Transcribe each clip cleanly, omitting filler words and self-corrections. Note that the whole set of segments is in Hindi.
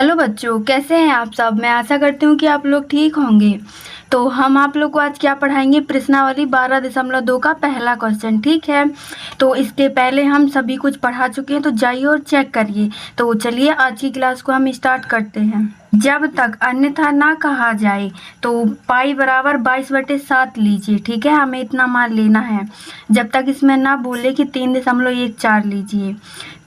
हेलो बच्चों, कैसे हैं आप सब। मैं आशा करती हूँ कि आप लोग ठीक होंगे। तो हम आप लोग को आज क्या पढ़ाएंगे, प्रश्नावली 12.2 का पहला क्वेश्चन। ठीक है, तो इसके पहले हम सभी कुछ पढ़ा चुके हैं, तो जाइए और चेक करिए। तो चलिए आज की क्लास को हम स्टार्ट करते हैं। जब तक अन्यथा ना कहा जाए तो पाई बराबर 22/7 लीजिए। ठीक है, हमें इतना मान लेना है। जब तक इसमें ना बोले कि 3.14 लीजिए।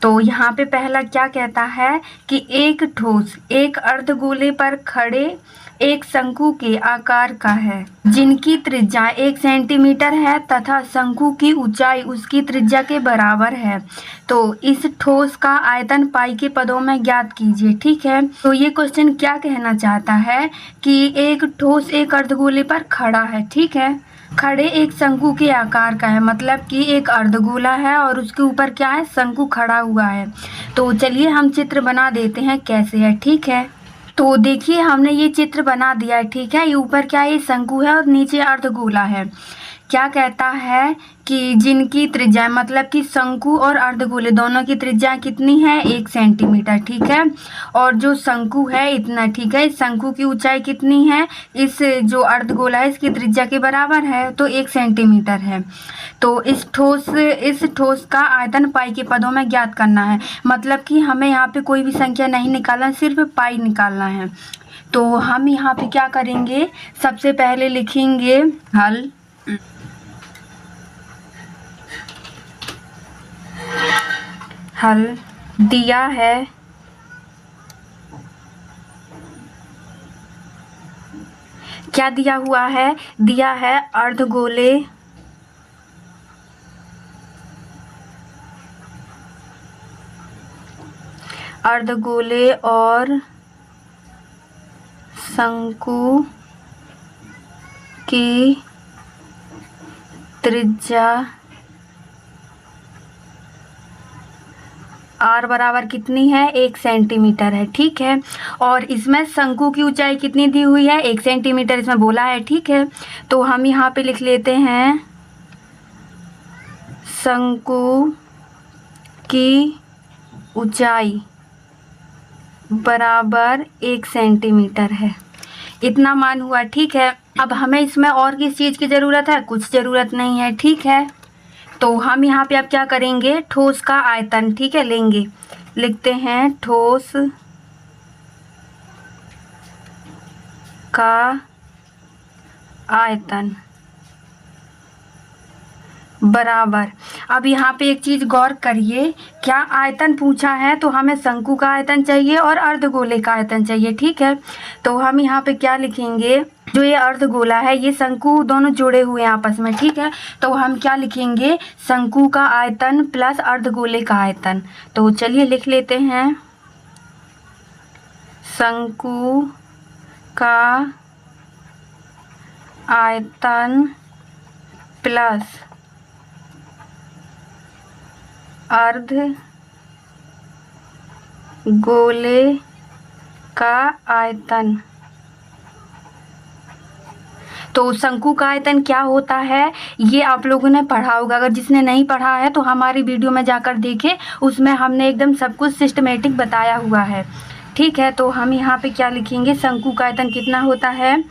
तो यहाँ पे पहला क्या कहता है कि एक ठोस एक अर्धगोले पर खड़े एक शंकु के आकार का है, जिनकी त्रिज्या 1 सेंटीमीटर है तथा शंकु की ऊंचाई उसकी त्रिज्या के बराबर है। तो इस ठोस का आयतन पाई के पदों में ज्ञात कीजिए। ठीक है, तो ये क्वेश्चन क्या कहना चाहता है कि एक ठोस एक अर्धगोले पर खड़ा है। ठीक है, खड़े एक शंकु के आकार का है, मतलब कि एक अर्धगोला है और उसके ऊपर क्या है, शंकु खड़ा हुआ है। तो चलिए हम चित्र बना देते हैं कैसे है। ठीक है, तो देखिए हमने ये चित्र बना दिया है। ठीक है, ये ऊपर क्या है, ये शंकु है और नीचे अर्धगोला है। क्या कहता है कि जिनकी त्रिज्या, मतलब कि शंकु और अर्धगोले दोनों की त्रिज्या कितनी है, 1 सेंटीमीटर। ठीक है, और जो शंकु है इतना। ठीक है, इस शंकु की ऊंचाई कितनी है, इस जो अर्धगोला है इसकी त्रिज्या के बराबर है, तो 1 सेंटीमीटर है। तो इस ठोस का आयतन पाई के पदों में ज्ञात करना है। मतलब कि हमें यहाँ पे कोई भी संख्या नहीं निकालना, सिर्फ पाई निकालना है। तो हम यहाँ पे क्या करेंगे, सबसे पहले लिखेंगे हल। हल दिया है क्या दिया हुआ है, दिया है अर्धगोले और शंकु की त्रिज्या r बराबर कितनी है, 1 सेंटीमीटर है। ठीक है, और इसमें शंकु की ऊंचाई कितनी दी हुई है, 1 सेंटीमीटर इसमें बोला है। ठीक है, तो हम यहाँ पे लिख लेते हैं शंकु की ऊंचाई बराबर 1 सेंटीमीटर है, इतना मान हुआ। ठीक है, अब हमें इसमें और किस चीज़ की ज़रूरत है, कुछ ज़रूरत नहीं है। ठीक है, तो हम यहाँ पे अब क्या करेंगे, ठोस का आयतन, ठीक है, लेंगे। लिखते हैं ठोस का आयतन बराबर। अब यहाँ पे एक चीज़ गौर करिए, क्या आयतन पूछा है तो हमें शंकु का आयतन चाहिए और अर्धगोले का आयतन चाहिए। ठीक है, तो हम यहाँ पे क्या लिखेंगे, जो ये अर्धगोला है ये शंकु दोनों जुड़े हुए हैं आपस में। ठीक है, तो हम क्या लिखेंगे, शंकु का आयतन प्लस अर्धगोले का आयतन। तो चलिए लिख लेते हैं शंकु का आयतन प्लस अर्धगोले का आयतन। तो शंकु का आयतन क्या होता है, ये आप लोगों ने पढ़ा होगा। अगर जिसने नहीं पढ़ा है तो हमारी वीडियो में जाकर देखें, उसमें हमने एकदम सब कुछ सिस्टमेटिक बताया हुआ है। ठीक है, तो हम यहाँ पे क्या लिखेंगे, शंकु का आयतन कितना होता है,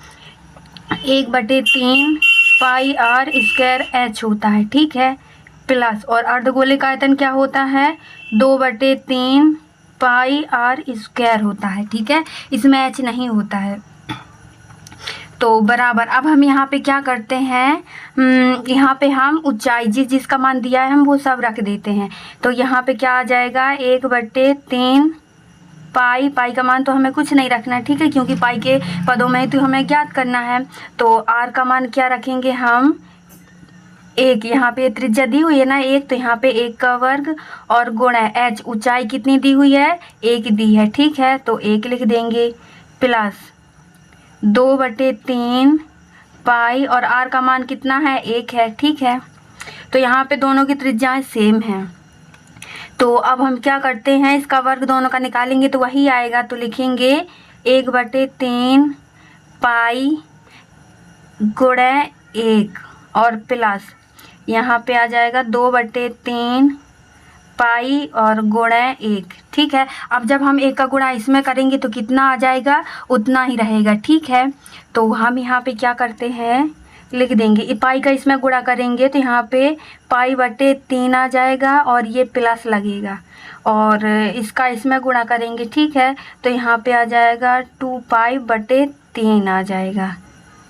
1/3 पाई r स्क्वायर h होता है। ठीक है, प्लस, और अर्धगोले का आयतन क्या होता है, 2/3 पाई r स्क्वायर होता है। ठीक है, इसमें h नहीं होता है। तो बराबर, अब हम यहाँ पे क्या करते हैं, यहाँ पे हम ऊंचाई जिसका मान दिया है हम वो सब रख देते हैं। तो यहाँ पे क्या आ जाएगा, 1/3 पाई का मान तो हमें कुछ नहीं रखना है। ठीक है, क्योंकि पाई के पदों में तो हमें ज्ञात करना है। तो r का मान क्या रखेंगे हम, 1, यहाँ पे त्रिज्या दी हुई है ना 1, तो यहाँ पे 1 का वर्ग और गुणा h, ऊंचाई कितनी दी हुई है, 1 दी है। ठीक है, तो 1 लिख देंगे प्लस 2/3 पाई, और r का मान कितना है, 1 है। ठीक है, तो यहाँ पे दोनों की त्रिज्याएं सेम हैं। तो अब हम क्या करते हैं, इसका वर्ग दोनों का निकालेंगे तो वही आएगा। तो लिखेंगे 1/3 पाई गुणा 1 और प्लस यहाँ पे आ जाएगा 2/3 पाई और गुणा 1। ठीक है, अब जब हम 1 का गुणा इसमें करेंगे तो कितना आ जाएगा, उतना ही रहेगा। ठीक है, तो हम यहाँ पे क्या करते हैं, लिख देंगे पाई का इसमें गुणा करेंगे तो यहाँ पे पाई बटे 3 आ जाएगा और ये प्लस लगेगा, और इसका इसमें गुणा करेंगे। ठीक है, तो यहाँ पे आ जाएगा 2 पाई बटे 3 आ जाएगा।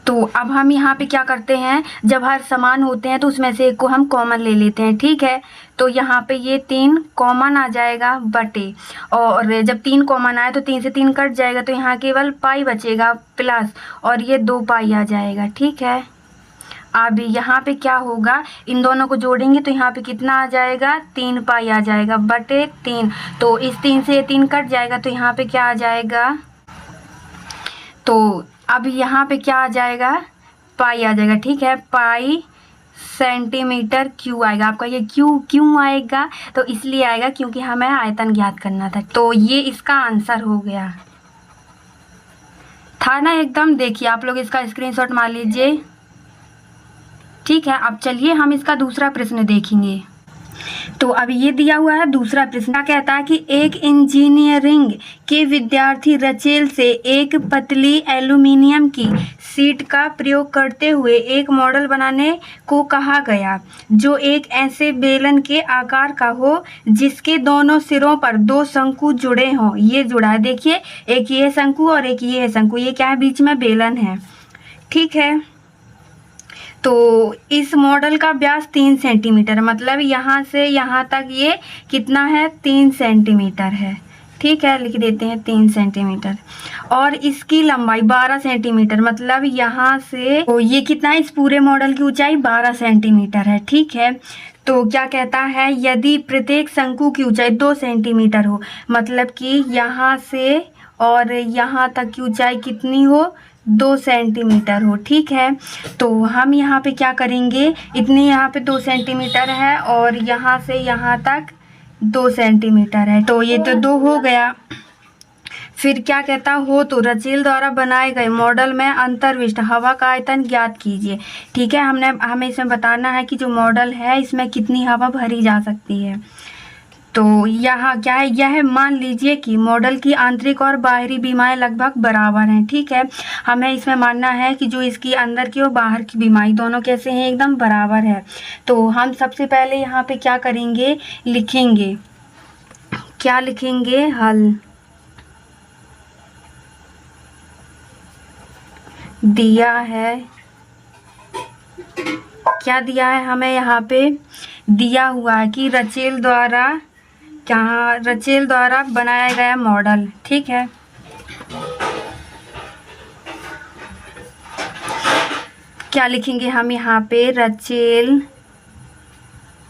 तो अब हम यहाँ पे क्या करते हैं, जब हर समान होते हैं तो उसमें से एक को हम कॉमन ले लेते हैं। ठीक है, तो यहाँ पे ये 3 कॉमन आ जाएगा बटे, और जब 3 कॉमन आए तो 3 से 3 कट जाएगा तो यहाँ केवल पाई बचेगा प्लस, और ये 2 पाई आ जाएगा। ठीक है, अब यहाँ पे क्या होगा, इन दोनों को जोड़ेंगे तो यहाँ पे कितना आ जाएगा, 3 पाई आ जाएगा बटे 3। तो इस 3 से 3 कट जाएगा तो यहाँ पे क्या आ जाएगा, तो अब यहाँ पे क्या आ जाएगा, पाई आ जाएगा। ठीक है, पाई सेंटीमीटर क्यूब आएगा। आपका ये क्यों आएगा, तो इसलिए आएगा क्योंकि हमें आयतन ज्ञात करना था। तो ये इसका आंसर हो गया था ना एकदम। देखिए आप लोग इसका स्क्रीनशॉट मार लीजिए। ठीक है, अब चलिए हम इसका दूसरा प्रश्न देखेंगे। तो अब ये दिया हुआ है दूसरा प्रश्न। क्या कहता है कि एक इंजीनियरिंग के विद्यार्थी रचेल से एक पतली एल्यूमिनियम की शीट का प्रयोग करते हुए एक मॉडल बनाने को कहा गया जो एक ऐसे बेलन के आकार का हो जिसके दोनों सिरों पर 2 शंकु जुड़े हों। ये जुड़ा है, देखिए एक ये शंकु और एक ये शंकु, ये क्या है, बीच में बेलन है। ठीक है, तो इस मॉडल का व्यास 3 सेंटीमीटर, मतलब यहाँ से यहाँ तक ये कितना है, 3 सेंटीमीटर है। ठीक है, लिख देते हैं 3 सेंटीमीटर, और इसकी लंबाई 12 सेंटीमीटर, मतलब यहाँ से तो ये कितना है, इस पूरे मॉडल की ऊंचाई 12 सेंटीमीटर है। ठीक है, तो क्या कहता है, यदि प्रत्येक शंकु की ऊंचाई 2 सेंटीमीटर हो, मतलब कि यहाँ से और यहाँ तक की ऊंचाई कितनी हो, 2 सेंटीमीटर हो। ठीक है, तो हम यहाँ पे क्या करेंगे, इतनी यहाँ पे 2 सेंटीमीटर है और यहाँ से यहाँ तक 2 सेंटीमीटर है, तो ये तो 2 हो गया। फिर क्या कहता हो, तो रचेल द्वारा बनाए गए मॉडल में अंतर्विष्ट हवा का आयतन ज्ञात कीजिए। ठीक है, हमें इसमें बताना है कि जो मॉडल है इसमें कितनी हवा भरी जा सकती है। तो यहाँ क्या है, यह मान लीजिए कि मॉडल की आंतरिक और बाहरी बीमाएं लगभग बराबर हैं। ठीक है, हमें इसमें मानना है कि जो इसकी अंदर की और बाहर की बीमारी दोनों कैसे हैं, एकदम बराबर है। तो हम सबसे पहले यहाँ पे क्या करेंगे, लिखेंगे, क्या लिखेंगे, हल दिया है, क्या दिया है हमें, यहाँ पे दिया हुआ है कि रचेल द्वारा बनाया गया मॉडल। ठीक है, क्या लिखेंगे हम यहाँ पे, रचेल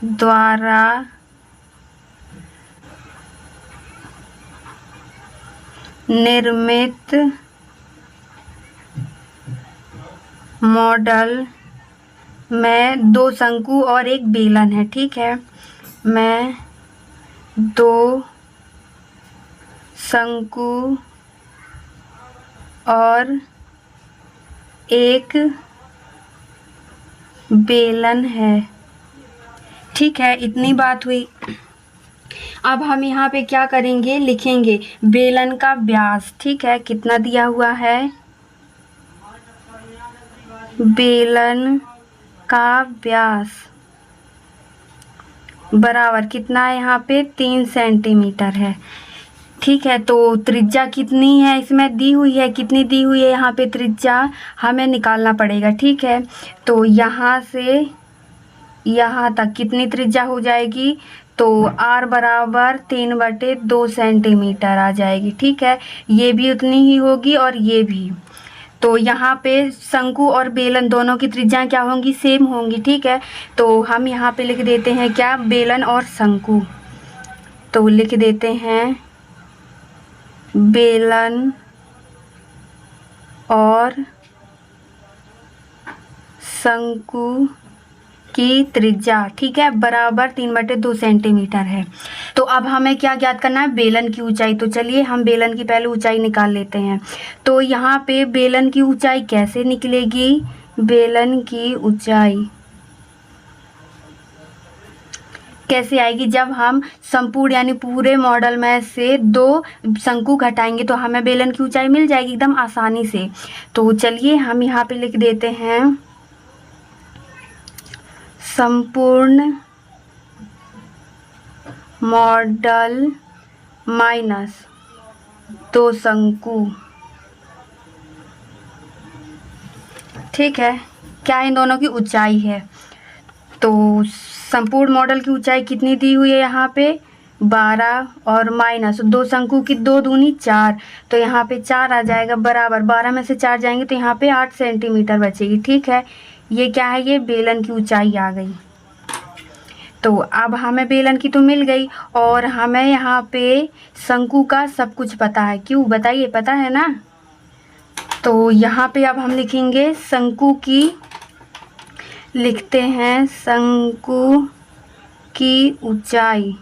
द्वारा निर्मित मॉडल में 2 शंकु और एक बेलन है। ठीक है, मैं 2 शंकु और एक बेलन है। ठीक है, इतनी बात हुई। अब हम यहाँ पे क्या करेंगे, लिखेंगे बेलन का व्यास। ठीक है, कितना दिया हुआ है, बेलन का व्यास बराबर कितना है, यहाँ पे 3 सेंटीमीटर है। ठीक है, तो त्रिज्या कितनी है इसमें दी हुई है, कितनी दी हुई है, यहाँ पे त्रिज्या हमें निकालना पड़ेगा। ठीक है, तो यहाँ से यहाँ तक कितनी त्रिज्या हो जाएगी, तो r बराबर 3/2 सेंटीमीटर आ जाएगी। ठीक है, ये भी उतनी ही होगी और ये भी। तो यहाँ पे शंकु और बेलन दोनों की त्रिज्याएं क्या होंगी, सेम होंगी। ठीक है, तो हम यहाँ पे लिख देते हैं क्या, बेलन और शंकु। तो लिख देते हैं बेलन और शंकु की त्रिज्या, ठीक है, बराबर 3/2 सेंटीमीटर है। तो अब हमें क्या ज्ञात करना है, बेलन की ऊंचाई। तो चलिए हम बेलन की पहले ऊंचाई निकाल लेते हैं। तो यहाँ पे बेलन की ऊंचाई कैसे निकलेगी, बेलन की ऊंचाई कैसे आएगी, जब हम संपूर्ण यानी पूरे मॉडल में से 2 शंकु घटाएंगे तो हमें बेलन की ऊंचाई मिल जाएगी एकदम आसानी से। तो चलिए हम यहाँ पे लिख देते हैं संपूर्ण मॉडल माइनस 2 शंकु। ठीक है, क्या इन दोनों की ऊंचाई है। तो संपूर्ण मॉडल की ऊंचाई कितनी दी हुई है यहाँ पे 12 और माइनस 2 शंकु की 2 दूनी 4, तो यहाँ पे 4 आ जाएगा बराबर 12 में से 4 जाएंगे तो यहाँ पे 8 सेंटीमीटर बचेगी। ठीक है, ये क्या है, ये बेलन की ऊंचाई आ गई। तो अब हमें बेलन की तो मिल गई और हमें यहाँ पे शंकु का सब कुछ पता है। क्यों बताइए, पता है ना। तो यहाँ पे अब हम लिखेंगे शंकु की, लिखते हैं शंकु की ऊंचाई।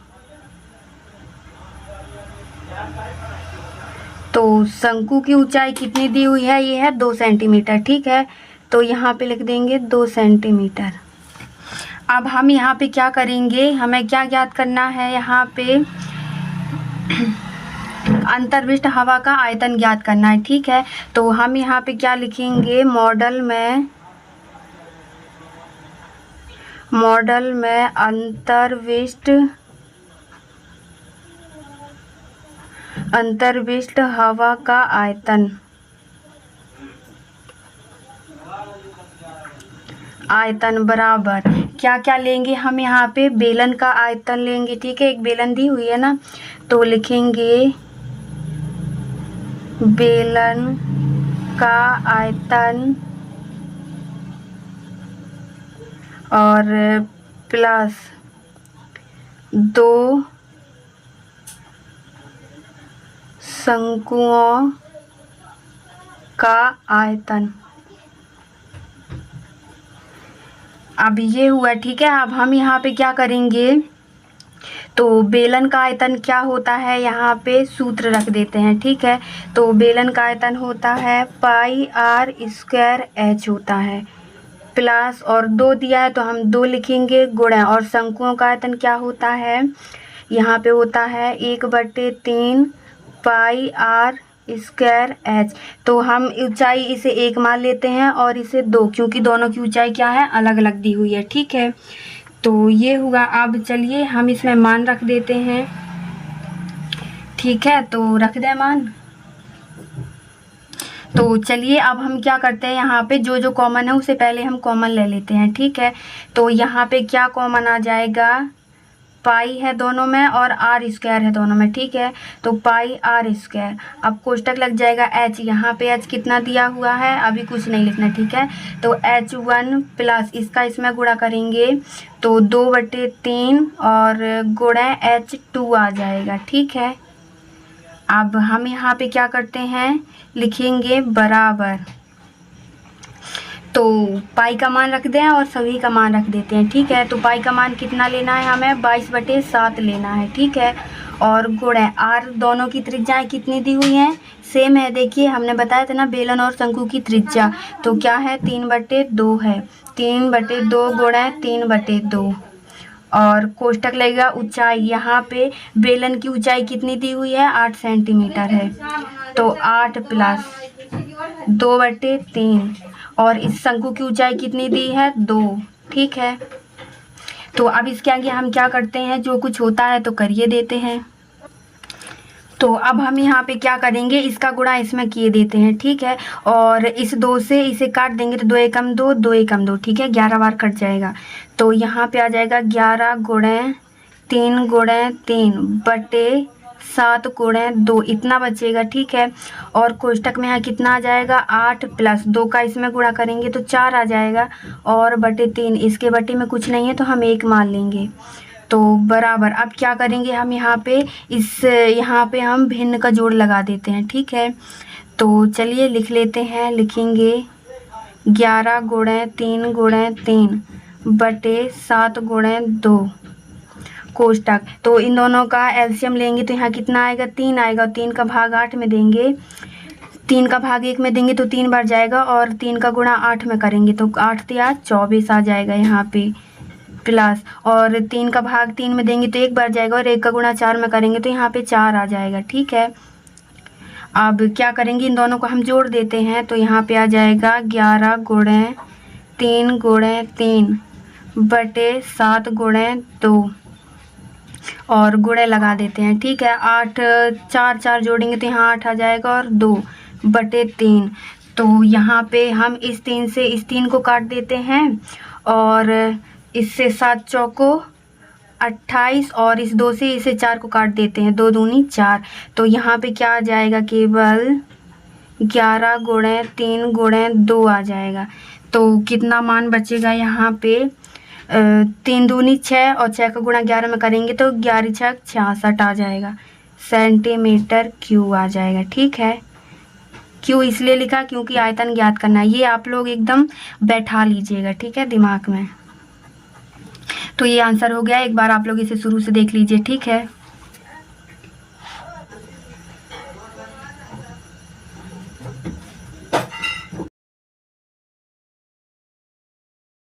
तो शंकु की ऊंचाई कितनी दी हुई है, ये है 2 सेंटीमीटर। ठीक है, तो यहाँ पे लिख देंगे 2 सेंटीमीटर। अब हम यहाँ पे क्या करेंगे, हमें क्या ज्ञात करना है, यहाँ पे अंतर्विष्ट हवा का आयतन ज्ञात करना है। ठीक है, तो हम यहाँ पे क्या लिखेंगे, मॉडल में अंतर्विष्ट हवा का आयतन बराबर क्या क्या लेंगे हम, यहाँ पे बेलन का आयतन लेंगे। ठीक है, एक बेलन दी हुई है ना, तो लिखेंगे बेलन का आयतन और प्लस 2 शंकुओं का आयतन। अब ये हुआ। ठीक है, अब हम यहाँ पे क्या करेंगे, तो बेलन का आयतन क्या होता है, यहाँ पे सूत्र रख देते हैं। ठीक है, तो बेलन का आयतन होता है पाई आर स्क्वायर एच होता है, प्लस और 2 दिया है तो हम 2 लिखेंगे गुणा, और शंकुओं का आयतन क्या होता है, यहाँ पे होता है 1/3 पाई आर स्क्वायर एच। तो हम ऊंचाई इसे 1 मान लेते हैं और इसे 2, क्योंकि दोनों की ऊंचाई क्या है, अलग अलग दी हुई है। ठीक है, तो ये हुआ। अब चलिए हम इसमें मान रख देते हैं। ठीक है, तो रख दें मान। तो चलिए अब हम क्या करते हैं, यहाँ पे जो जो कॉमन है उसे पहले हम कॉमन ले लेते हैं। ठीक है, तो यहाँ पे क्या कॉमन आ जाएगा, पाई है दोनों में और आर स्क्वायर है दोनों में। ठीक है, तो पाई आर स्क्वायर। अब कोष्टक लग जाएगा एच, यहाँ पे एच कितना दिया हुआ है, अभी कुछ नहीं लिखना। ठीक है, तो H1 प्लस इसका इसमें गुणा करेंगे तो 2/3 और गुणा H2 आ जाएगा। ठीक है, अब हम यहाँ पे क्या करते हैं, लिखेंगे बराबर, तो पाई का मान रख दें और सभी का मान रख देते हैं। ठीक है, तो पाई का मान कितना लेना है, हमें 22/7 लेना है। ठीक है, और गुणा आर, दोनों की त्रिज्याएं कितनी दी हुई हैं, सेम है। देखिए हमने बताया था ना बेलन और शंकु की त्रिज्या, तो क्या है 3/2 है, 3/2 गुणा 3/2 और कोष्टक लगेगा ऊंचाई। यहाँ पे बेलन की ऊंचाई कितनी दी हुई है, 8 सेंटीमीटर है, तो 8 प्लस 2/3 और इस शंकु की ऊंचाई कितनी दी है, 2। ठीक है, तो अब इसके आगे हम क्या करते हैं, जो कुछ होता है तो करिए देते हैं। तो अब हम यहाँ पे क्या करेंगे, इसका गुणा इसमें किए देते हैं। ठीक है, और इस 2 से इसे काट देंगे तो 2 एकम 2, 2 एकम 2। ठीक है, 11 बार कट जाएगा, तो यहाँ पे आ जाएगा 11 गुणा 3 गुणा 3 बटे 7 गुणा 2, इतना बचेगा। ठीक है, और कोष्टक में यहाँ कितना आ जाएगा, 8 प्लस 2 का इसमें गुणा करेंगे तो 4 आ जाएगा, और बटे 3, इसके बटे में कुछ नहीं है तो हम 1 मान लेंगे, तो बराबर। अब क्या करेंगे हम यहाँ पे हम भिन्न का जोड़ लगा देते हैं। ठीक है, तो चलिए लिख लेते हैं, लिखेंगे 11 गुणा 3 गुणा 3 बटे 7 गुणा 2 कोष्टक। तो इन दोनों का एलसीएम लेंगे तो यहाँ कितना आएगा, 3 आएगा, और 3 का भाग 8 में देंगे, 3 का भाग 1 में देंगे तो 3 बार जाएगा, और 3 का गुणा 8 में करेंगे तो 8 या 24 आ जाएगा यहाँ पे। प्लस और 3 का भाग 3 में देंगे तो 1 बार जाएगा और 1 का गुणा 4 में करेंगे तो यहाँ पे 4 आ जाएगा। ठीक है, अब क्या करेंगे, इन दोनों को हम जोड़ देते हैं तो यहाँ पे आ जाएगा 11 गुणे 3 गुणे 3 बटे 7 गुणे 2 और गुणे लगा देते हैं। ठीक है, 8 4 4 जोड़ेंगे तो यहाँ 8 आ जाएगा और 2 बटे 3। तो यहाँ पे हम इस 3 से इस 3 को काट देते हैं और इससे 7 चौको 28 और इस 2 से इसे 4 को काट देते हैं, 2 दूनी 4। तो यहाँ पे क्या आ जाएगा, केवल 11 गुणे 3 गुणे 2 आ जाएगा। तो कितना मान बचेगा यहाँ पे, 3 दूनी 6 और 6 का गुणा 11 में करेंगे तो 11 6 66 आ जाएगा, सेंटीमीटर क्यूब आ जाएगा। ठीक है, क्यों इसलिए लिखा क्योंकि आयतन ज्ञात करना है, ये आप लोग एकदम बैठा लीजिएगा। ठीक है, दिमाग में। तो ये आंसर हो गया, एक बार आप लोग इसे शुरू से देख लीजिए। ठीक है,